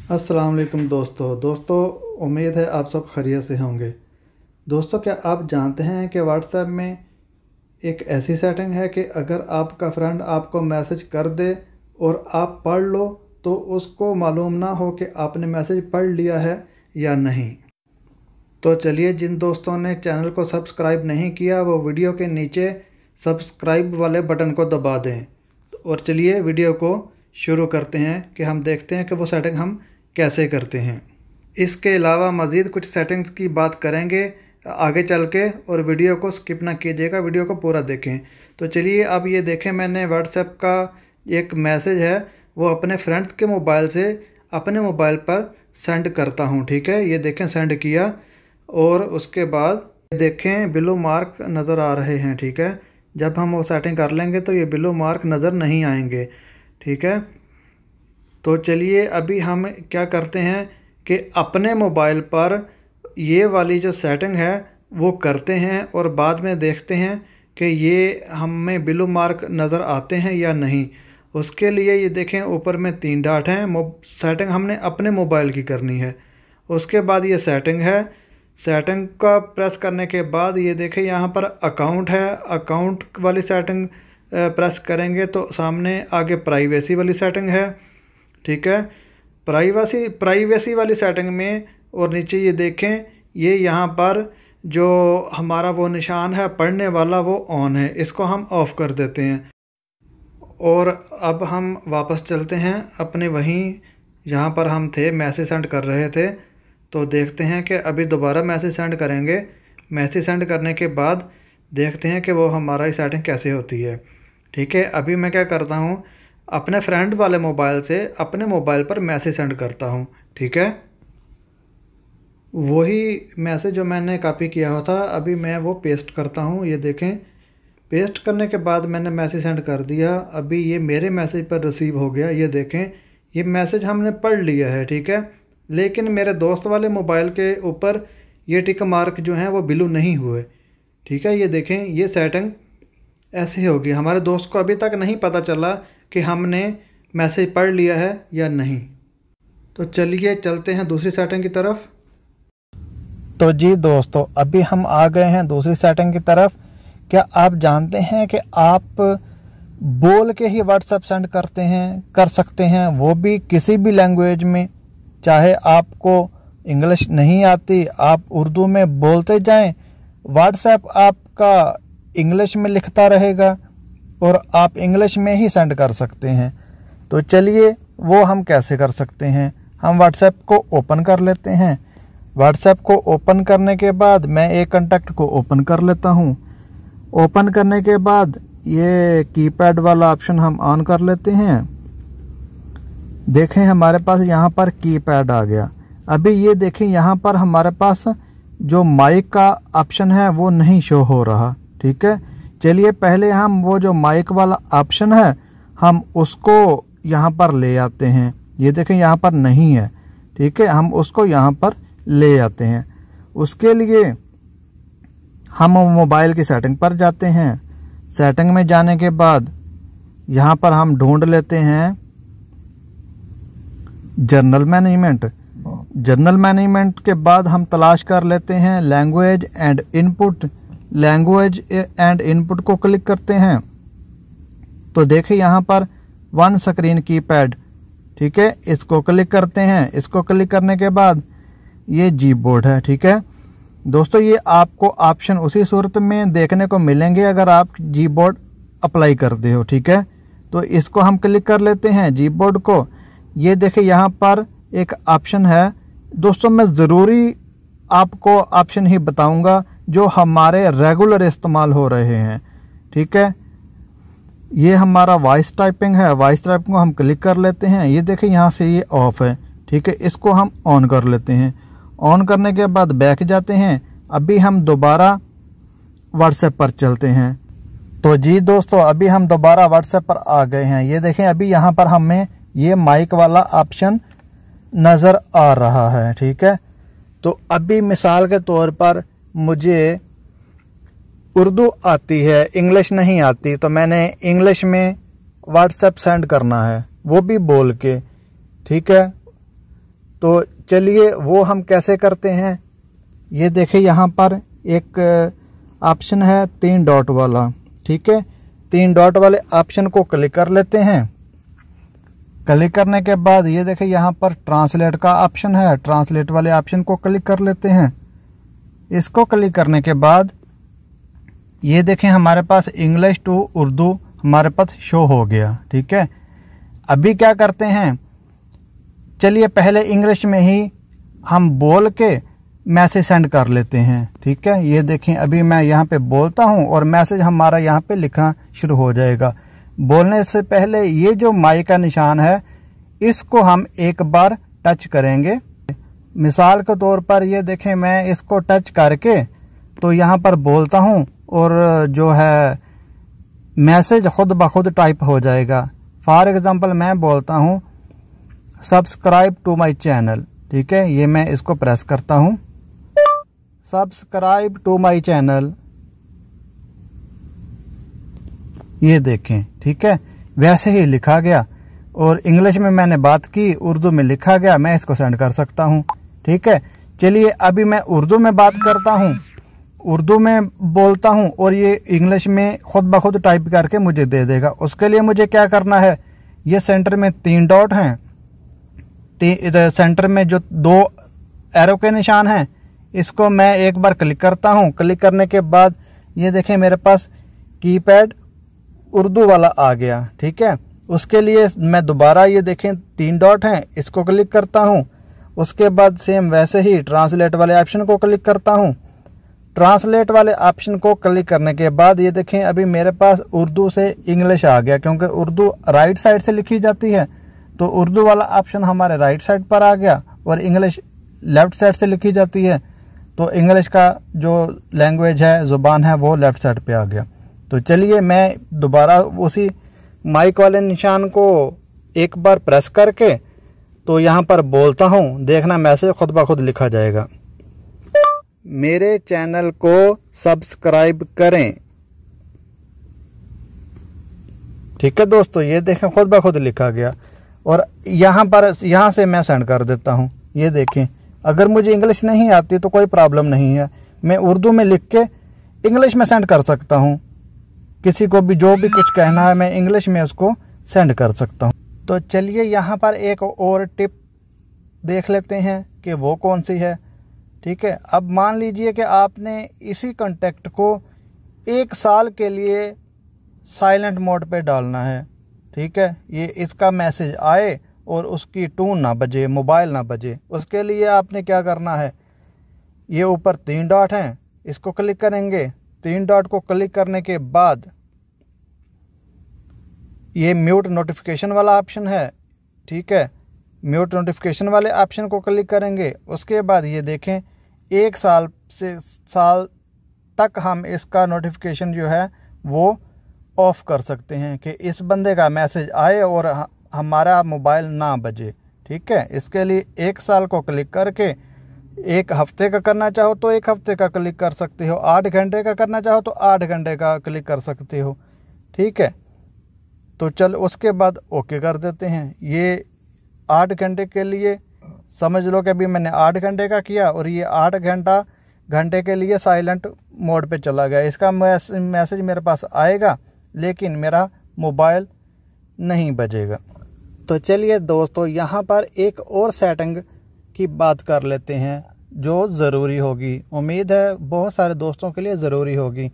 अस्सलाम वालेकुम दोस्तों, उम्मीद है आप सब खैरियत से होंगे। दोस्तों, क्या आप जानते हैं कि व्हाट्सएप में एक ऐसी सेटिंग है कि अगर आपका फ्रेंड आपको मैसेज कर दे और आप पढ़ लो तो उसको मालूम ना हो कि आपने मैसेज पढ़ लिया है या नहीं। तो चलिए, जिन दोस्तों ने चैनल को सब्सक्राइब नहीं किया वो वीडियो के नीचे सब्सक्राइब वाले बटन को दबा दें। और चलिए वीडियो को शुरू करते हैं कि हम देखते हैं कि वो सेटिंग हम कैसे करते हैं। इसके अलावा मज़ीद कुछ सेटिंग्स की बात करेंगे आगे चल के, और वीडियो को स्किप ना कीजिएगा, वीडियो को पूरा देखें। तो चलिए, अब ये देखें, मैंने व्हाट्सएप का एक मैसेज है वो अपने फ्रेंड्स के मोबाइल से अपने मोबाइल पर सेंड करता हूँ। ठीक है, ये देखें सेंड किया और उसके बाद देखें ब्लू मार्क नज़र आ रहे हैं। ठीक है, जब हम वो सेटिंग कर लेंगे तो ये ब्लू मार्क नज़र नहीं आएंगे। ठीक है, तो चलिए अभी हम क्या करते हैं कि अपने मोबाइल पर ये वाली जो सेटिंग है वो करते हैं और बाद में देखते हैं कि ये हमें ब्लू मार्क नज़र आते हैं या नहीं। उसके लिए ये देखें ऊपर में 3 डॉट हैं, सेटिंग हमने अपने मोबाइल की करनी है। उसके बाद ये सेटिंग है, सेटिंग का प्रेस करने के बाद ये देखें यहाँ पर अकाउंट है, अकाउंट वाली सेटिंग प्रेस करेंगे तो सामने आगे प्राइवेसी वाली सेटिंग है। ठीक है, प्राइवेसी वाली सेटिंग में और नीचे ये देखें, ये यहाँ पर जो हमारा वो निशान है पढ़ने वाला वो ऑन है, इसको हम ऑफ़ कर देते हैं। और अब हम वापस चलते हैं अपने वहीं जहाँ पर हम थे, मैसेज सेंड कर रहे थे। तो देखते हैं कि अभी दोबारा मैसेज सेंड करेंगे। मैसेज सेंड करने के बाद देखते हैं कि वो हमारा सेटिंग कैसे होती है। ठीक है, अभी मैं क्या करता हूँ, अपने फ्रेंड वाले मोबाइल से अपने मोबाइल पर मैसेज सेंड करता हूँ। ठीक है, वही मैसेज जो मैंने कॉपी किया हुआ था अभी मैं वो पेस्ट करता हूँ। ये देखें, पेस्ट करने के बाद मैंने मैसेज सेंड कर दिया। अभी ये मेरे मैसेज पर रिसीव हो गया। ये देखें, ये मैसेज हमने पढ़ लिया है। ठीक है, लेकिन मेरे दोस्त वाले मोबाइल के ऊपर ये टिक मार्क जो हैं वो ब्लू नहीं हुए। ठीक है, ये देखें, ये सेटिंग ऐसे होगी। हमारे दोस्त को अभी तक नहीं पता चला कि हमने मैसेज पढ़ लिया है या नहीं। तो चलिए चलते हैं दूसरी सेटिंग की तरफ। तो जी दोस्तों, अभी हम आ गए हैं दूसरी सेटिंग की तरफ। क्या आप जानते हैं कि आप बोल के ही व्हाट्सएप सेंड कर सकते हैं, वो भी किसी भी लैंग्वेज में। चाहे आपको इंग्लिश नहीं आती, आप उर्दू में बोलते जाएं, व्हाट्सएप आपका इंग्लिश में लिखता रहेगा और आप इंग्लिश में ही सेंड कर सकते हैं। तो चलिए वो हम कैसे कर सकते हैं। हम व्हाट्सएप को ओपन कर लेते हैं। व्हाट्सएप को ओपन करने के बाद मैं एक कॉन्टैक्ट को ओपन कर लेता हूँ। ओपन करने के बाद ये कीपैड वाला ऑप्शन हम ऑन कर लेते हैं। देखें, हमारे पास यहाँ पर कीपैड आ गया। अभी ये देखें, यहाँ पर हमारे पास जो माइक का ऑप्शन है वो नहीं शो हो रहा। ठीक है, चलिए पहले हम वो जो माइक वाला ऑप्शन है हम उसको यहाँ पर ले आते हैं। ये देखें, यहाँ पर नहीं है। ठीक है, हम उसको यहाँ पर ले आते हैं। उसके लिए हम मोबाइल की सेटिंग पर जाते हैं। सेटिंग में जाने के बाद यहाँ पर हम ढूंढ लेते हैं जनरल मैनेजमेंट। जनरल मैनेजमेंट के बाद हम तलाश कर लेते हैं language and input. Language and input को क्लिक करते हैं तो देखिए यहाँ पर 1 स्क्रीन कीपैड। ठीक है, इसको क्लिक करते हैं। इसको क्लिक करने के बाद ये जी बोर्ड है। ठीक है दोस्तों, ये आपको ऑप्शन उसी सूरत में देखने को मिलेंगे अगर आप जी बोर्ड अप्लाई करते हो। ठीक है, तो इसको हम क्लिक कर लेते हैं जी बोर्ड को। ये देखिए, यहाँ पर एक ऑप्शन है। दोस्तों, मैं ज़रूरी आपको ऑप्शन ही बताऊंगा जो हमारे रेगुलर इस्तेमाल हो रहे हैं। ठीक है, ये हमारा वॉइस टाइपिंग है। वॉइस टाइपिंग को हम क्लिक कर लेते हैं। ये देखिए, यहाँ से ये ऑफ है। ठीक है, इसको हम ऑन कर लेते हैं। ऑन करने के बाद बैक जाते हैं। अभी हम दोबारा व्हाट्सएप पर चलते हैं। तो जी दोस्तों, अभी हम दोबारा व्हाट्सएप पर आ गए हैं। ये देखें, अभी यहाँ पर हमें ये माइक वाला ऑप्शन नज़र आ रहा है। ठीक है, तो अभी मिसाल के तौर पर मुझे उर्दू आती है, इंग्लिश नहीं आती, तो मैंने इंग्लिश में व्हाट्सएप सेंड करना है, वो भी बोल के। ठीक है, तो चलिए वो हम कैसे करते हैं। ये देखिए यहाँ पर एक ऑप्शन है 3 डॉट वाला, ठीक है। 3 डॉट वाले ऑप्शन को क्लिक कर लेते हैं। क्लिक करने के बाद ये देखिए यहाँ पर ट्रांसलेट का ऑप्शन है, ट्रांसलेट वाले ऑप्शन को क्लिक कर लेते हैं। इसको क्लिक करने के बाद ये देखें हमारे पास इंग्लिश टू उर्दू हमारे पास शो हो गया, ठीक है। अभी क्या करते हैं, चलिए पहले इंग्लिश में ही हम बोल के मैसेज सेंड कर लेते हैं, ठीक है। ये देखें अभी मैं यहाँ पे बोलता हूँ और मैसेज हमारा यहाँ पे लिखना शुरू हो जाएगा। बोलने से पहले ये जो माइक का निशान है इसको हम एक बार टच करेंगे। मिसाल के तौर पर ये देखें मैं इसको टच करके तो यहाँ पर बोलता हूँ और जो है मैसेज खुद ब खुद टाइप हो जाएगा। फॉर एग्जांपल मैं बोलता हूँ सब्सक्राइब टू माय चैनल, ठीक है। ये मैं इसको प्रेस करता हूँ, सब्सक्राइब टू माय चैनल, ये देखें, ठीक है। वैसे ही लिखा गया और इंग्लिश में मैंने बात की, उर्दू में लिखा गया। मैं इसको सेंड कर सकता हूँ, ठीक है। चलिए अभी मैं उर्दू में बात करता हूँ, उर्दू में बोलता हूँ और ये इंग्लिश में खुद ब खुद टाइप करके मुझे दे देगा। उसके लिए मुझे क्या करना है, ये सेंटर में 3 डॉट हैं, सेंटर में जो 2 एरो के निशान हैं, इसको मैं एक बार क्लिक करता हूँ। क्लिक करने के बाद ये देखें मेरे पास कीपैड उर्दू वाला आ गया, ठीक है। उसके लिए मैं दोबारा ये देखें 3 डॉट हैं, इसको क्लिक करता हूँ। उसके बाद सेम वैसे ही ट्रांसलेट वाले ऑप्शन को क्लिक करता हूँ। ट्रांसलेट वाले ऑप्शन को क्लिक करने के बाद ये देखें अभी मेरे पास उर्दू से इंग्लिश आ गया, क्योंकि उर्दू राइट साइड से लिखी जाती है तो उर्दू वाला ऑप्शन हमारे राइट साइड पर आ गया और इंग्लिश लेफ्ट साइड से लिखी जाती है तो इंग्लिश का जो लैंग्वेज है, ज़ुबान है, वो लेफ्ट साइड पे आ गया। तो चलिए मैं दोबारा उसी माइक वाले निशान को एक बार प्रेस करके तो यहाँ पर बोलता हूँ, देखना मैसेज खुद ब खुद लिखा जाएगा। मेरे चैनल को सब्सक्राइब करें, ठीक है दोस्तों। ये देखें खुद ब खुद लिखा गया और यहाँ से मैं सेंड कर देता हूँ। ये देखें अगर मुझे इंग्लिश नहीं आती तो कोई प्रॉब्लम नहीं है, मैं उर्दू में लिख के इंग्लिश में सेंड कर सकता हूँ। किसी को भी जो भी कुछ कहना है मैं इंग्लिश में उसको सेंड कर सकता हूँ। तो चलिए यहाँ पर एक और टिप देख लेते हैं कि वो कौन सी है, ठीक है। अब मान लीजिए कि आपने इसी कॉन्टैक्ट को 1 साल के लिए साइलेंट मोड पे डालना है, ठीक है। ये इसका मैसेज आए और उसकी टून ना बजे, मोबाइल ना बजे। उसके लिए आपने क्या करना है, ये ऊपर 3 डॉट हैं, इसको क्लिक करेंगे। 3 डॉट को क्लिक करने के बाद ये म्यूट नोटिफिकेशन वाला ऑप्शन है, ठीक है। म्यूट नोटिफिकेशन वाले ऑप्शन को क्लिक करेंगे। उसके बाद ये देखें 1 साल से साल तक हम इसका नोटिफिकेशन जो है वो ऑफ कर सकते हैं कि इस बंदे का मैसेज आए और हमारा मोबाइल ना बजे, ठीक है। इसके लिए 1 साल को क्लिक करके 1 हफ्ते का करना चाहो तो 1 हफ्ते का क्लिक कर सकते हो, 8 घंटे का करना चाहो तो 8 घंटे का क्लिक कर सकते हो, ठीक है। तो चल उसके बाद ओके कर देते हैं। ये 8 घंटे के लिए समझ लो कि अभी मैंने 8 घंटे का किया और ये 8 घंटे के लिए साइलेंट मोड पे चला गया। इसका मैसेज मेरे पास आएगा लेकिन मेरा मोबाइल नहीं बजेगा। तो चलिए दोस्तों यहाँ पर एक और सेटिंग की बात कर लेते हैं जो ज़रूरी होगी, उम्मीद है बहुत सारे दोस्तों के लिए ज़रूरी होगी।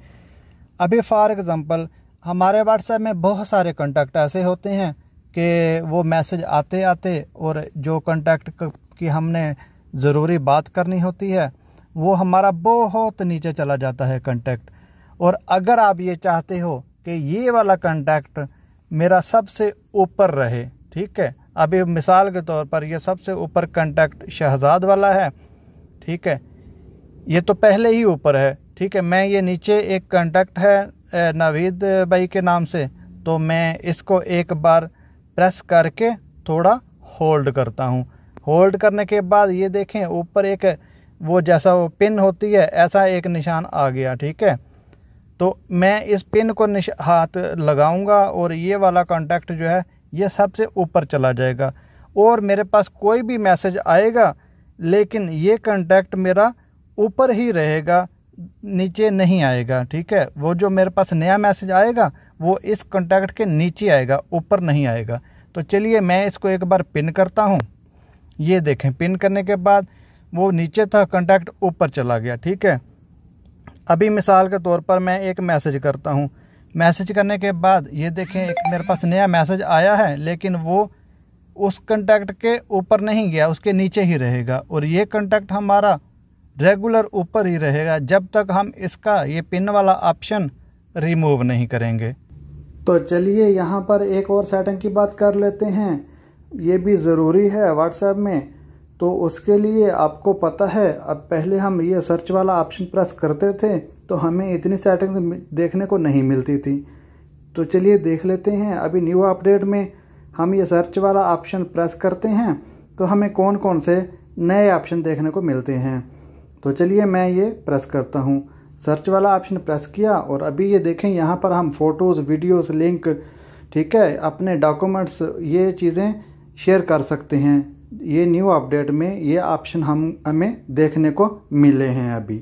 अभी फॉर एग्ज़ाम्पल हमारे व्हाट्सएप में बहुत सारे कॉन्टैक्ट ऐसे होते हैं कि वो मैसेज आते आते और जो कॉन्टैक्ट की हमने ज़रूरी बात करनी होती है वो हमारा बहुत नीचे चला जाता है कॉन्टैक्ट। और अगर आप ये चाहते हो कि ये वाला कॉन्टैक्ट मेरा सबसे ऊपर रहे, ठीक है। अभी मिसाल के तौर पर ये सबसे ऊपर कॉन्टैक्ट शहजाद वाला है, ठीक है। ये तो पहले ही ऊपर है, ठीक है। मैं ये नीचे एक कॉन्टैक्ट है नावीद भाई के नाम से, तो मैं इसको एक बार प्रेस करके थोड़ा होल्ड करता हूँ। होल्ड करने के बाद ये देखें ऊपर एक वो जैसा वो पिन होती है ऐसा एक निशान आ गया, ठीक है। तो मैं इस पिन को हाथ लगाऊंगा और ये वाला कॉन्टैक्ट जो है ये सबसे ऊपर चला जाएगा। और मेरे पास कोई भी मैसेज आएगा लेकिन ये कॉन्टैक्ट मेरा ऊपर ही रहेगा, नीचे नहीं आएगा। ठीक है, वो जो मेरे पास नया मैसेज आएगा वो इस कॉन्टैक्ट के नीचे आएगा, ऊपर नहीं आएगा। तो चलिए मैं इसको एक बार पिन करता हूँ। ये देखें, पिन करने के बाद वो नीचे था, कॉन्टैक्ट ऊपर चला गया। ठीक है, अभी मिसाल के तौर पर मैं एक मैसेज करता हूँ। मैसेज करने के बाद ये देखें, एक मेरे पास नया मैसेज आया है लेकिन वो उस कॉन्टैक्ट के ऊपर नहीं गया, उसके नीचे ही रहेगा। और ये कॉन्टैक्ट हमारा रेगुलर ऊपर ही रहेगा जब तक हम इसका ये पिन वाला ऑप्शन रिमूव नहीं करेंगे। तो चलिए यहाँ पर एक और सेटिंग की बात कर लेते हैं, ये भी ज़रूरी है व्हाट्सएप में। तो उसके लिए आपको पता है, अब पहले हम ये सर्च वाला ऑप्शन प्रेस करते थे तो हमें इतनी सेटिंग्स देखने को नहीं मिलती थी। तो चलिए देख लेते हैं, अभी न्यू अपडेट में हम ये सर्च वाला ऑप्शन प्रेस करते हैं तो हमें कौन कौन से नए ऑप्शन देखने को मिलते हैं। तो चलिए मैं ये प्रेस करता हूँ, सर्च वाला ऑप्शन प्रेस किया और अभी ये देखें यहाँ पर हम फ़ोटोज़, वीडियोस, लिंक, ठीक है, अपने डॉक्यूमेंट्स, ये चीज़ें शेयर कर सकते हैं। ये न्यू अपडेट में ये ऑप्शन हमें देखने को मिले हैं अभी।